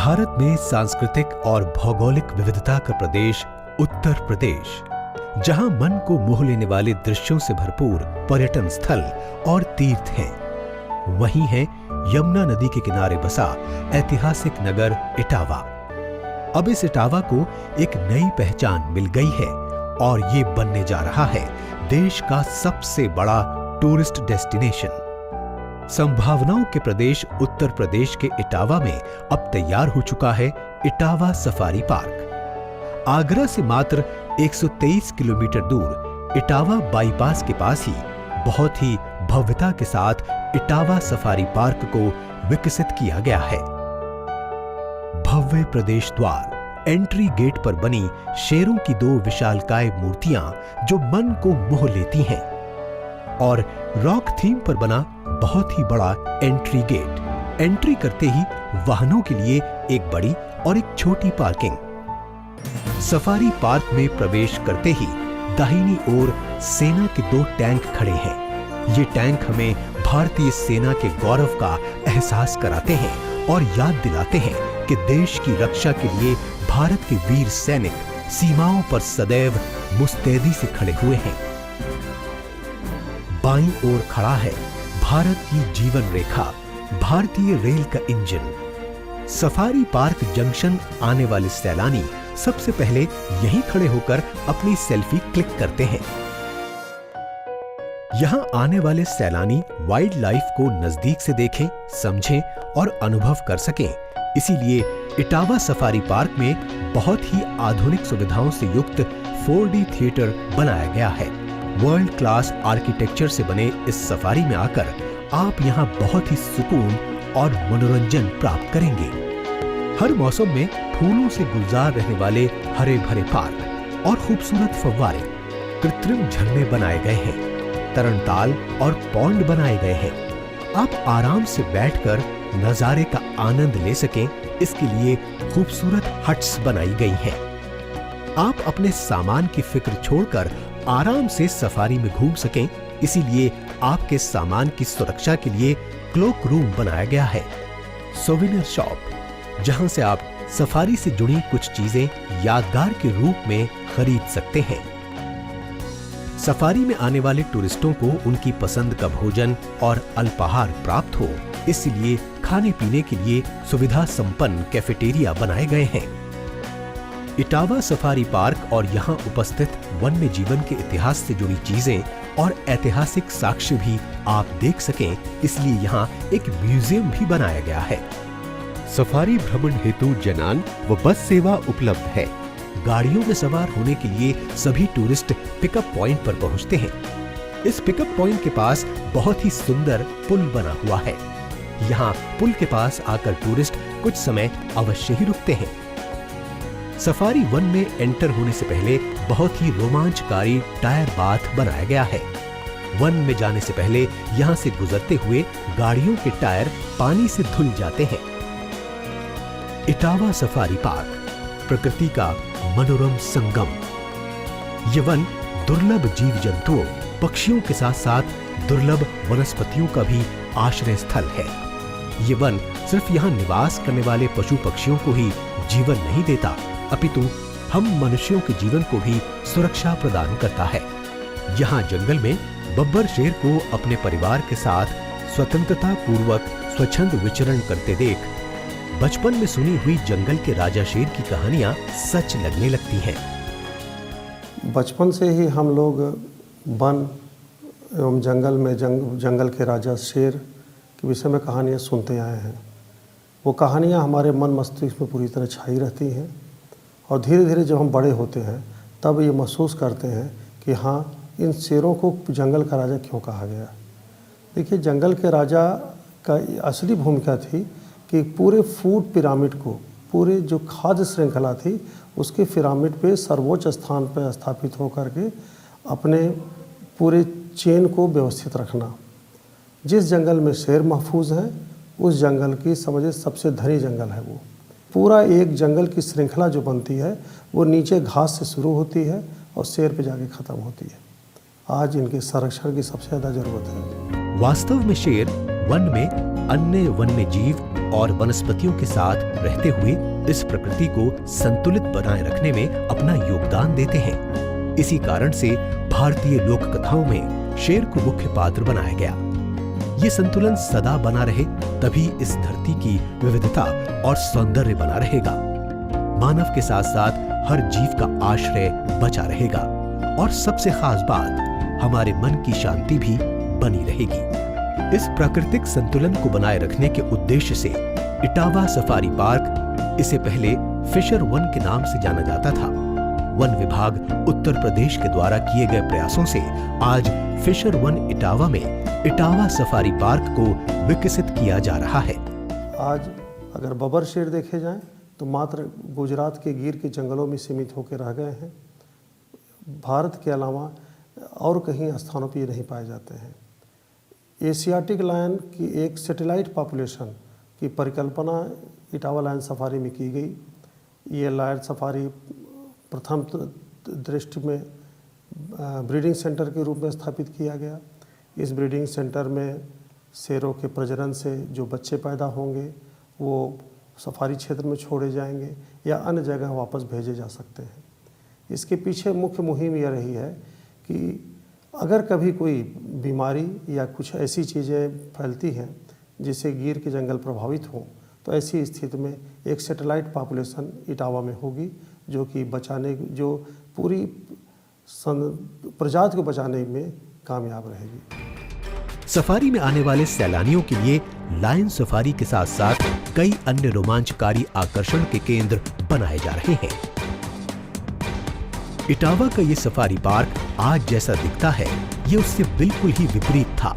भारत में सांस्कृतिक और भौगोलिक विविधता का प्रदेश उत्तर प्रदेश, जहां मन को मोह लेने वाले दृश्यों से भरपूर पर्यटन स्थल और तीर्थ हैं। वहीं है यमुना नदी के किनारे बसा ऐतिहासिक नगर इटावा। अब इस इटावा को एक नई पहचान मिल गई है और ये बनने जा रहा है देश का सबसे बड़ा टूरिस्ट डेस्टिनेशन। संभावनाओं के प्रदेश उत्तर प्रदेश के इटावा में अब तैयार हो चुका है इटावा सफारी पार्क। आगरा से मात्र 123 किलोमीटर दूर इटावा बाईपास के पास ही बहुत ही भव्यता के साथ इटावा सफारी पार्क को विकसित किया गया है। भव्य प्रदेश द्वार, एंट्री गेट पर बनी शेरों की 2 विशालकाय मूर्तियां जो मन को मोह लेती हैं, और रॉक थीम पर बना बहुत ही बड़ा एंट्री गेट। एंट्री करते ही वाहनों के लिए एक बड़ी और एक छोटी पार्किंग। सफारी पार्क में प्रवेश करते ही दाहिनी ओर सेना के 2 टैंक खड़े हैं। ये टैंक हमें भारतीय सेना के गौरव का एहसास कराते हैं और याद दिलाते हैं कि देश की रक्षा के लिए भारत के वीर सैनिक सीमाओं पर सदैव मुस्तैदी से खड़े हुए हैं। बाईं ओर खड़ा है भारत की जीवन रेखा, भारतीय रेल का इंजन। सफारी पार्क जंक्शन आने वाले सैलानी सबसे पहले यहीं खड़े होकर अपनी सेल्फी क्लिक करते हैं। यहां आने वाले सैलानी वाइल्ड लाइफ को नजदीक से देखें, समझें और अनुभव कर सकें, इसीलिए इटावा सफारी पार्क में बहुत ही आधुनिक सुविधाओं से युक्त 4D थिएटर बनाया गया है। वर्ल्ड क्लास आर्किटेक्चर से बने इस सफारी में आकर आप यहां बहुत ही सुकून और मनोरंजन प्राप्त करेंगे। हर मौसम में फूलों से गुलजार रहने वाले हरे भरे पार्क और खूबसूरत फव्वारे, कृत्रिम झरने बनाए गए हैं, तरणताल और पौंड बनाए गए हैं। आप आराम से बैठकर नजारे का आनंद ले सकें, इसके लिए खूबसूरत हट्स बनाई गई हैं। आप अपने सामान की फिक्र छोड़कर आराम से सफारी में घूम सकें, इसीलिए आपके सामान की सुरक्षा के लिए क्लोक रूम बनाया गया है। सोवेनियर शॉप, जहां से आप सफारी से जुड़ी कुछ चीजें यादगार के रूप में खरीद सकते हैं। सफारी में आने वाले टूरिस्टों को उनकी पसंद का भोजन और अल्पाहार प्राप्त हो, इसलिए खाने पीने के लिए सुविधा संपन्न कैफेटेरिया बनाए गए हैं। इटावा सफारी पार्क और यहाँ उपस्थित वन्य जीवन के इतिहास से जुड़ी चीजें और ऐतिहासिक साक्ष्य भी आप देख सकें, इसलिए यहाँ एक म्यूजियम भी बनाया गया है। सफारी भ्रमण हेतु जनान व बस सेवा उपलब्ध है। गाड़ियों में सवार होने के लिए सभी टूरिस्ट पिकअप पॉइंट पर पहुंचते हैं। इस पिकअप पॉइंट के पास बहुत ही सुंदर पुल बना हुआ है। यहाँ पुल के पास आकर टूरिस्ट कुछ समय अवश्य ही रुकते हैं। सफारी वन में एंटर होने से पहले बहुत ही रोमांचकारी टायर बाथ बनाया गया है। वन में जाने से पहले यहाँ से गुजरते हुए गाड़ियों के टायर पानी से धुल जाते हैं। इटावा सफारी पार्क प्रकृति का मनोरम संगम। ये वन दुर्लभ जीव जंतुओं, पक्षियों के साथ साथ दुर्लभ वनस्पतियों का भी आश्रय स्थल है। ये वन सिर्फ यहाँ निवास करने वाले पशु पक्षियों को ही जीवन नहीं देता, अपितु हम मनुष्यों के जीवन को भी सुरक्षा प्रदान करता है। यहाँ जंगल में बब्बर शेर को अपने परिवार के साथ स्वतंत्रता पूर्वक स्वच्छंद विचरण करते देख बचपन में सुनी हुई जंगल के राजा शेर की कहानियां सच लगने लगती हैं। बचपन से ही हम लोग वन एवं जंगल में जंगल के राजा शेर के विषय में कहानियां सुनते आए हैं। वो कहानियां हमारे मन मस्तिष्क में पूरी तरह छाई रहती हैं और धीरे धीरे जब हम बड़े होते हैं तब ये महसूस करते हैं कि हाँ, इन शेरों को जंगल का राजा क्यों कहा गया। देखिए, जंगल के राजा का असली भूमिका थी कि पूरे फूड पिरामिड को, पूरे जो खाद्य श्रृंखला थी उसके पिरामिड पे सर्वोच्च स्थान पर स्थापित होकर के अपने पूरे चेन को व्यवस्थित रखना। जिस जंगल में शेर महफूज है उस जंगल की समझिए सबसे धनी जंगल है वो। पूरा एक जंगल की श्रृंखला जो बनती है वो नीचे घास से शुरू होती है और शेर पे जाके ख़त्म होती है। आज इनके संरक्षण की सबसे ज़्यादा ज़रूरत है। वास्तव में शेर वन में अन्य वन्य जीव और वनस्पतियों के साथ रहते हुए इस प्रकृति को संतुलित बनाए रखने में अपना योगदान देते हैं। इसी कारण से भारतीय लोक कथाओं में शेर को मुख्य पात्र बनाया गया। ये संतुलन सदा बना रहे, तभी इस धरती की विविधता और सौंदर्य बना रहेगा। मानव के साथ साथ हर जीव का आश्रय बचा रहेगा और सबसे खास बात, हमारे मन की शांति भी बनी रहेगी। इस प्राकृतिक संतुलन को बनाए रखने के उद्देश्य से इटावा सफारी पार्क, इसे पहले फिशर वन के नाम से जाना जाता था। वन विभाग उत्तर प्रदेश के द्वारा किए गए प्रयासों से आज फिशर वन इटावा में इटावा सफारी पार्क को विकसित किया जा रहा है। आज अगर बब्बर शेर देखे जाएं तो मात्र गुजरात के गिर के जंगलों में सीमित होकर रह गए हैं। भारत के अलावा और कहीं स्थानों पर ये नहीं पाए जाते हैं। एशियाटिक लायन की एक सैटेलाइट पॉपुलेशन की परिकल्पना इटावा लायन सफारी में की गई। ये लायन सफारी प्रथम दृष्टि में ब्रीडिंग सेंटर के रूप में स्थापित किया गया। इस ब्रीडिंग सेंटर में शेरों के प्रजनन से जो बच्चे पैदा होंगे वो सफारी क्षेत्र में छोड़े जाएंगे या अन्य जगह वापस भेजे जा सकते हैं। इसके पीछे मुख्य मुहिम यह रही है कि अगर कभी कोई बीमारी या कुछ ऐसी चीज़ें फैलती हैं जिससे गिर के जंगल प्रभावित हों, तो ऐसी स्थिति में एक सैटेलाइट पॉपुलेशन इटावा में होगी जो कि जो पूरी प्रजाति को बचाने में कामयाब रहेगी। सफारी में आने वाले सैलानियों के लिए लायन सफारी के साथ साथ कई अन्य रोमांचकारी आकर्षण के केंद्र बनाए जा रहे हैं। इटावा का ये सफारी पार्क आज जैसा दिखता है, ये उससे बिल्कुल ही विपरीत था।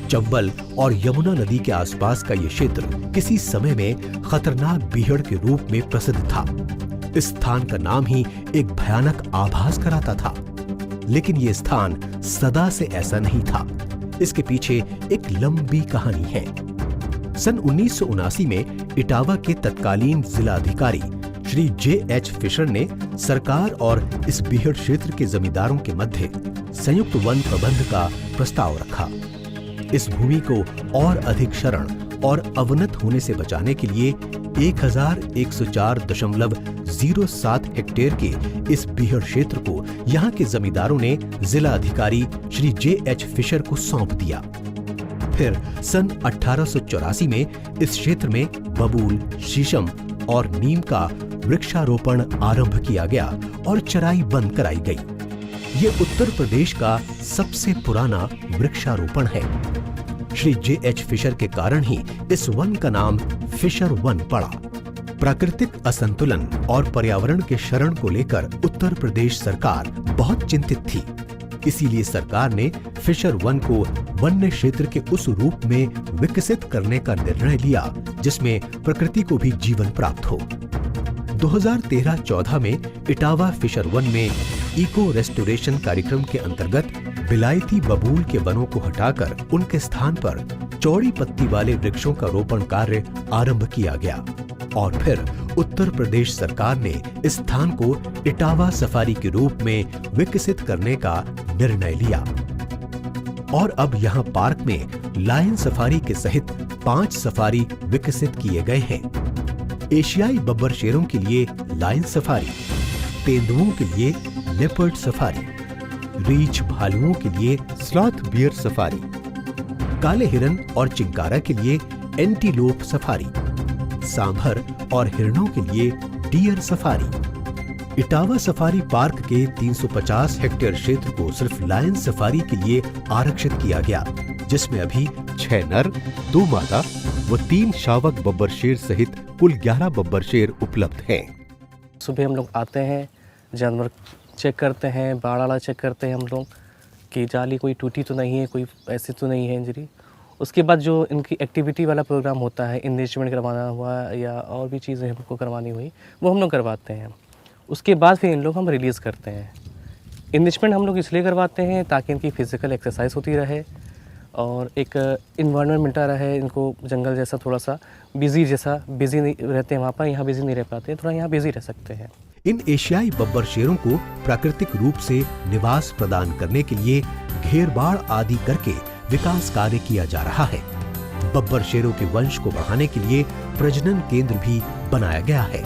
चंबल और यमुना नदी के आसपास का ये क्षेत्र किसी समय में खतरनाक बीहड़ के रूप में प्रसिद्ध था। इस स्थान का नाम ही एक भयानक आभास कराता था। लेकिन ये स्थान सदा से ऐसा नहीं था। इसके पीछे एक लंबी कहानी है। सन 1979 में इटावा के तत्कालीन जिलाधिकारी श्री J.H. फिशर ने सरकार और इस बीहड़ क्षेत्र के जमींदारों के मध्य संयुक्त वन प्रबंध का प्रस्ताव रखा। इस भूमि को और अधिक शरण और अवनत होने से बचाने के लिए 1104.07 हेक्टेयर के इस बीहड़ क्षेत्र को यहाँ के जमींदारों ने जिला अधिकारी श्री J.H. फिशर को सौंप दिया। फिर सन 1884 में इस क्षेत्र में बबूल, शीशम और नीम का वृक्षारोपण आरंभ किया गया और चराई बंद कराई गई। ये उत्तर प्रदेश का सबसे पुराना वृक्षारोपण है। श्री J.H. फिशर के कारण ही इस वन का नाम फिशर वन पड़ा। प्राकृतिक असंतुलन और पर्यावरण के क्षरण को लेकर उत्तर प्रदेश सरकार बहुत चिंतित थी। इसीलिए सरकार ने फिशर वन को वन्य क्षेत्र के उस रूप में विकसित करने का निर्णय लिया जिसमें प्रकृति को भी जीवन प्राप्त हो। 2013-14 में इटावा फिशर वन में इको रेस्टोरेशन कार्यक्रम के अंतर्गत विलायती बबूल के वनों को हटाकर उनके स्थान पर चौड़ी पत्ती वाले वृक्षों का रोपण कार्य आरंभ किया गया और फिर उत्तर प्रदेश सरकार ने इस स्थान को इटावा सफारी के रूप में विकसित करने का निर्णय लिया। और अब यहाँ पार्क में लायन सफारी के सहित 5 सफारी विकसित किए गए हैं। एशियाई बब्बर शेरों के लिए लायन सफारी, तेंदुओं के लिए लेपर्ड सफारी, रीछ भालुओं के लिए स्लॉथ बियर सफारी, काले हिरन और चिंकारा के लिए एंटीलोप सफारी, सांभर और हिरणों के लिए deer safari. Etawah safari park के 350 हेक्टेयर क्षेत्र को सिर्फ लायन सफारी के लिए आरक्षित किया गया, जिसमें अभी 6 नर, 2 मादा व 3 शावक बब्बर शेर सहित कुल 11 बब्बर शेर उपलब्ध हैं। सुबह हम लोग आते हैं, जानवर चेक करते हैं, बाड़ा चेक करते हैं हम लोग कि जाली कोई टूटी तो नहीं है, कोई ऐसी तो नहीं है इंजरी। उसके बाद जो इनकी एक्टिविटी वाला प्रोग्राम होता है, इंगेजमेंट करवाना हुआ या और भी चीज़ें हमको करवानी हुई, वो हम लोग करवाते हैं। उसके बाद फिर इन लोग हम रिलीज़ करते हैं। इंगेजमेंट हम लोग इसलिए करवाते हैं ताकि इनकी फ़िज़िकल एक्सरसाइज होती रहे और एक इन्वायरमेंट मिलता रहे इनको। जंगल जैसा थोड़ा सा बिजी नहीं रहते हैं वहाँ पर, यहाँ बिजी नहीं रह पाते, थोड़ा यहाँ बिजी रह सकते हैं। इन एशियाई बब्बर शेरों को प्राकृतिक रूप से निवास प्रदान करने के लिए घेरबाड़ आदि करके विकास कार्य किया जा रहा है। बब्बर शेरों के वंश को बढ़ाने के लिए प्रजनन केंद्र भी बनाया गया है।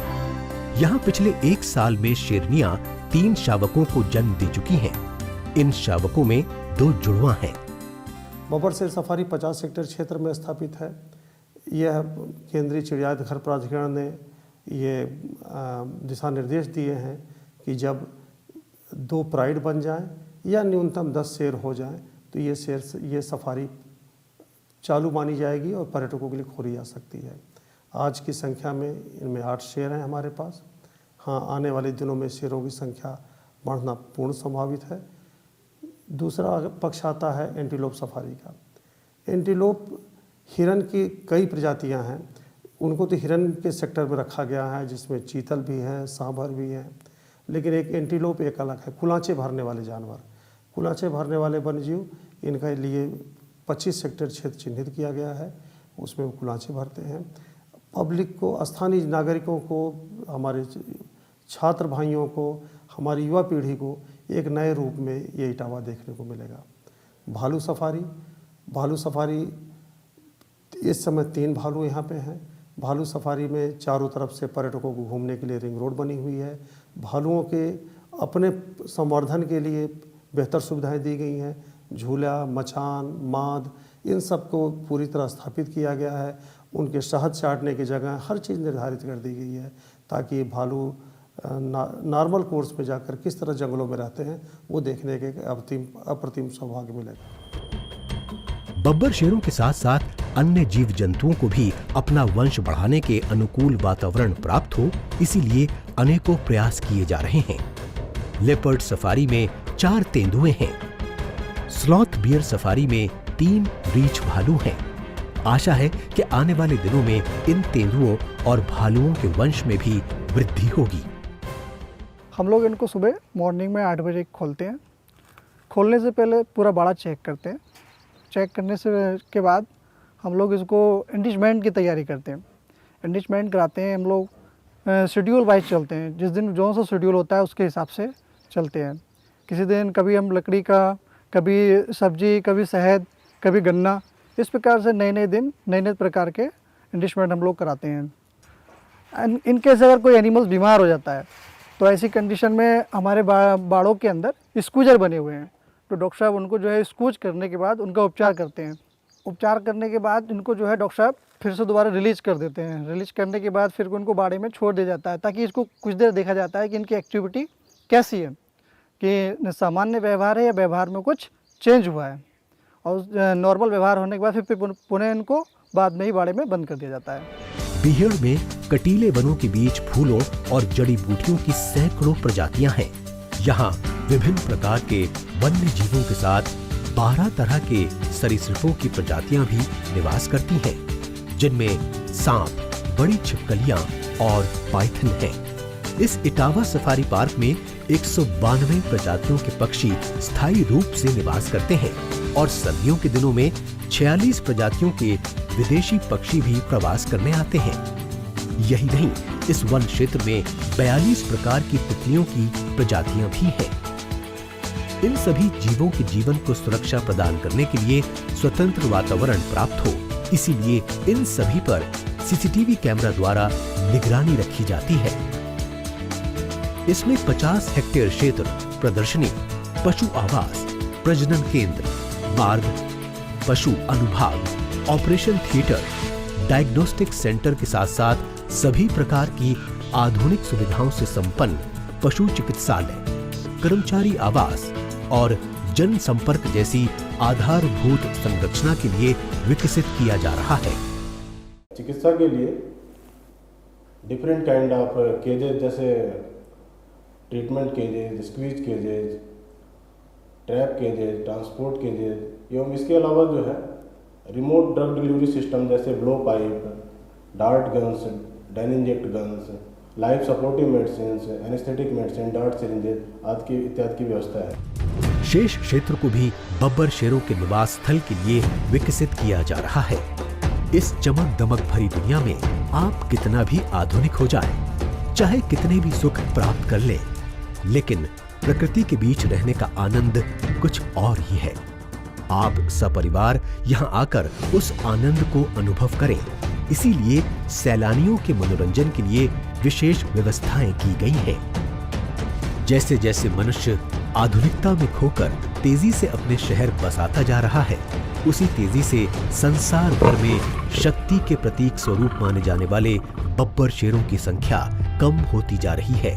यहाँ पिछले 1 साल में शेरनियां 3 शावकों को जन्म दे चुकी हैं। इन शावकों में 2 जुड़वा हैं। बब्बर शेर सफारी 50 हेक्टेयर क्षेत्र में स्थापित है। यह केंद्रीय चिड़ियाघर प्राधिकरण ने ये दिशा निर्देश दिए हैं कि जब 2 प्राइड बन जाएं या न्यूनतम 10 शेर हो जाएं तो ये सफारी चालू मानी जाएगी और पर्यटकों के लिए खोली जा सकती है। आज की संख्या में इनमें 8 शेर हैं हमारे पास। हाँ, आने वाले दिनों में शेरों की संख्या बढ़ना पूर्ण संभावित है। दूसरा पक्ष आता है एंटीलोप सफारी का। एंटीलोप हिरन की कई प्रजातियां हैं, उनको तो हिरन के सेक्टर में रखा गया है जिसमें चीतल भी हैं, सांभर भी हैं, लेकिन एक एंटीलोप एक अलग है, कुलांचे भरने वाले जानवर। कुलांचे भरने वाले वन्यजीव, इनके लिए 25 हेक्टेयर क्षेत्र चिन्हित किया गया है, उसमें वो कुलांचे भरते हैं। पब्लिक को, स्थानीय नागरिकों को, हमारे छात्र भाइयों को, हमारी युवा पीढ़ी को एक नए रूप में ये इटावा देखने को मिलेगा। भालू सफारी इस समय 3 भालू यहाँ पे हैं। भालू सफारी में चारों तरफ से पर्यटकों को घूमने के लिए रिंग रोड बनी हुई है। भालुओं के अपने संवर्धन के लिए बेहतर सुविधाएं दी गई हैं। झूला, मचान, माद, इन सब को पूरी तरह स्थापित किया गया है। उनके शहद चाटने की जगह हर चीज़ निर्धारित कर दी गई है ताकि भालू नॉर्मल कोर्स में जाकर किस तरह जंगलों में रहते हैं वो देखने के अप्रतिम सौभाग्य मिलेगा। बब्बर शेरों के साथ साथ अन्य जीव जंतुओं को भी अपना वंश बढ़ाने के अनुकूल वातावरण प्राप्त हो, इसीलिए अनेकों प्रयास किए जा रहे हैं। लेपर्ड सफारी में 4 तेंदुए हैं। स्लॉथ बियर सफारी में 3 रीछ भालू हैं। आशा है कि आने वाले दिनों में इन तेंदुओं और भालुओं के वंश में भी वृद्धि होगी। हम लोग इनको सुबह मॉर्निंग में 8 बजे खोलते हैं। खोलने से पहले पूरा बाड़ा चेक करते हैं। चेक करने से के बाद हम लोग इसको इंडिशमेंट की तैयारी करते हैं। इंडिशमेंट कराते हैं हम लोग, शेड्यूल वाइज चलते हैं। जिस दिन जो सा शेड्यूल होता है उसके हिसाब से चलते हैं। किसी दिन कभी हम लकड़ी का, कभी सब्जी, कभी शहद, कभी गन्ना, इस प्रकार से नए नए दिन नए नए प्रकार के इंडिशमेंट हम लोग कराते हैं। इन केस अगर कोई एनिमल्स बीमार हो जाता है तो ऐसी कंडीशन में हमारे बाड़ों के अंदर स्कूजर बने हुए हैं, तो डॉक्टर साहब उनको जो है स्कूज करने के बाद उनका उपचार करते हैं। उपचार करने के बाद इनको जो है डॉक्टर साहब फिर से दोबारा रिलीज कर देते हैं। रिलीज करने के बाद फिर उनको बाड़े में छोड़ दिया जाता है ताकि इसको कुछ देर देखा जाता है कि इनकी एक्टिविटी कैसी है, कि सामान्य व्यवहार है या व्यवहार में कुछ चेंज हुआ है। और नॉर्मल व्यवहार होने के बाद फिर पुनः इनको बाद में ही बाड़े में बंद कर दिया जाता है। बीहड़ में कटीले वनों के बीच फूलों और जड़ी बूटियों की सैकड़ों प्रजातियां हैं। यहाँ विभिन्न प्रकार के वन्य जीवों के साथ 12 तरह के सरीसृपों की प्रजातियां भी निवास करती हैं, जिनमें सांप, बड़ी छिपकलियां और पाइथन हैं। इस इटावा सफारी पार्क में 192 प्रजातियों के पक्षी स्थायी रूप से निवास करते हैं और सर्दियों के दिनों में 46 प्रजातियों के विदेशी पक्षी भी प्रवास करने आते हैं। यही नहीं, इस वन क्षेत्र में 42 प्रकार की तितलियों की प्रजातियां भी हैं। इन सभी जीवों के जीवन को सुरक्षा प्रदान करने के लिए स्वतंत्र वातावरण प्राप्त हो, इसीलिए इन सभी पर सीसीटीवी कैमरा द्वारा निगरानी रखी जाती है। इसमें 50 हेक्टेयर क्षेत्र, प्रदर्शनी, पशु आवास, प्रजनन केंद्र, मार्ग, पशु अनुभाग, ऑपरेशन थिएटर, डायग्नोस्टिक सेंटर के साथ साथ सभी प्रकार की आधुनिक सुविधाओं से संपन्न पशु चिकित्सालय, कर्मचारी आवास और जन संपर्क जैसी आधारभूत संरचना के लिए विकसित किया जा रहा है। चिकित्सा के लिए डिफरेंट काइंड ऑफ केजेज, जैसे treatment cages, squeeze cages, trap cages, transport cages एवं इसके अलावा जो है रिमोट ड्रग डिलीवरी सिस्टम जैसे blow pipe, dart guns, Dan inject guns, life supportive medicine, anaesthetic medicine, dart syringes आदि इत्यादि की व्यवस्था है। शेष क्षेत्र को भी बब्बर शेरों के निवास स्थल के लिए विकसित किया जा रहा है। इस चमक दमक भरी दुनिया में आप कितना भी आधुनिक हो जाए, चाहे कितने भी सुख प्राप्त कर ले, लेकिन प्रकृति के बीच रहने का आनंद कुछ और ही है। आप सपरिवार यहाँ आकर उस आनंद को अनुभव करें। इसीलिए सैलानियों के मनोरंजन के लिए विशेष व्यवस्थाएं की गई हैं। जैसे जैसे मनुष्य आधुनिकता में खोकर तेजी से अपने शहर बसाता जा रहा है, उसी तेजी से संसार भर में शक्ति के प्रतीक स्वरूप माने जाने वाले बब्बर शेरों की संख्या कम होती जा रही है।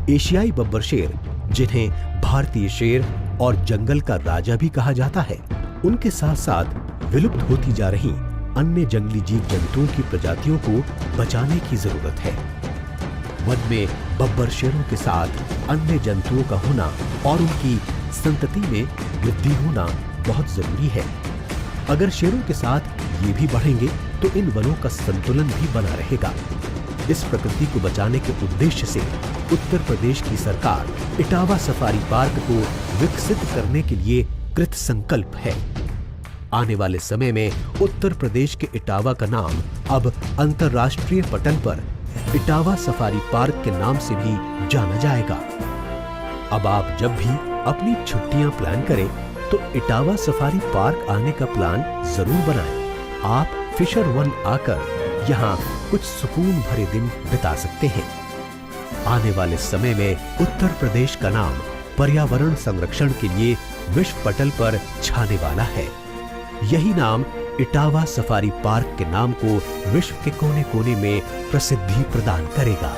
एशियाई बब्बर शेर, जिन्हें भारतीय शेर और जंगल का राजा भी कहा जाता है, उनके साथ साथ विलुप्त होती जा रही अन्य जंगली जीव जंतुओं की प्रजातियों को बचाने की जरूरत है। वन में बब्बर शेरों के साथ अन्य जंतुओं का होना और उनकी संतति में वृद्धि होना बहुत जरूरी है। अगर शेरों के साथ ये भी बढ़ेंगे तो इन वनों का संतुलन भी बना रहेगा। इस प्रकृति को बचाने के उद्देश्य से उत्तर प्रदेश की सरकार इटावा सफारी पार्क को विकसित करने के लिए कृत संकल्प है। आने वाले समय में उत्तर प्रदेश के इटावा का नाम अब अंतर्राष्ट्रीय पटल पर इटावा सफारी पार्क के नाम से भी जाना जाएगा। अब आप जब भी अपनी छुट्टियां प्लान करें तो इटावा सफारी पार्क आने का प्लान जरूर बनाएं। आप फिशर वन आकर यहाँ कुछ सुकून भरे दिन बिता सकते हैं। आने वाले समय में उत्तर प्रदेश का नाम पर्यावरण संरक्षण के लिए विश्व पटल पर छाने वाला है। यही नाम इटावा सफारी पार्क के नाम को विश्व के कोने कोने में प्रसिद्धि प्रदान करेगा।